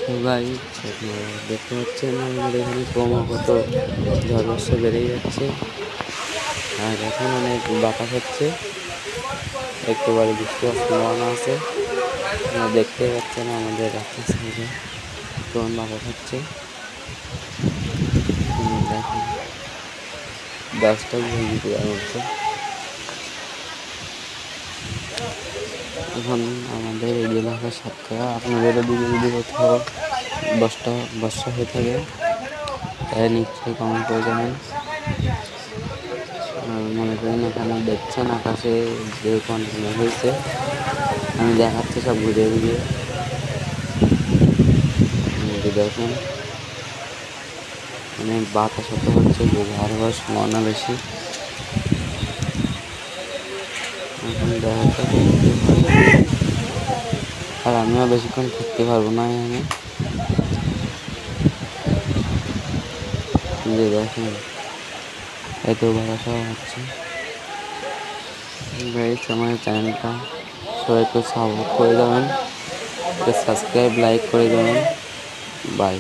তো গাইস আপনারা দেখতে পাচ্ছেন আমাদের এখানে ক্রমাগত ঝড় বর্ষা বেড়েই যাচ্ছে আর এখন অনেক বাতাস হচ্ছে, একটু বারে বৃষ্টি হওয়ার সম্ভাবনা আছে। আপনারা দেখতে পাচ্ছেন আমাদের রাস্তার সাইডে কেমন বাতাস হচ্ছে। দেখুন গাছটা ভেঙে দেওয়ার মতো। এখন আমাদের এই এলাকার সাতক্ষীরা, আপনাদের দিকে যদি কোথাও বর্ষা হয়ে থাকে তাই নিশ্চয়ই কমেন্ট করে জানেন। আর মনে করেন এখানে দেখছেন আকাশে যে কন্টিনিউ হয়েছে, আমি দেখাচ্ছি সব ঘুরে ঘুরে দেখুন। মানে বাতাস হচ্ছে যে ঝড় হওয়ার সম্ভাবনা বেশি। এখন দেখা আর আমিও বেশিক্ষণ থাকতে পারবো না এখানে। যে দেখেন এত বাতাস হচ্ছে। গাইস আমার চ্যানেলটা সবাই একটু সাপোর্ট করে দেবেন, সাবস্ক্রাইব লাইক করে দেবেন। বাই।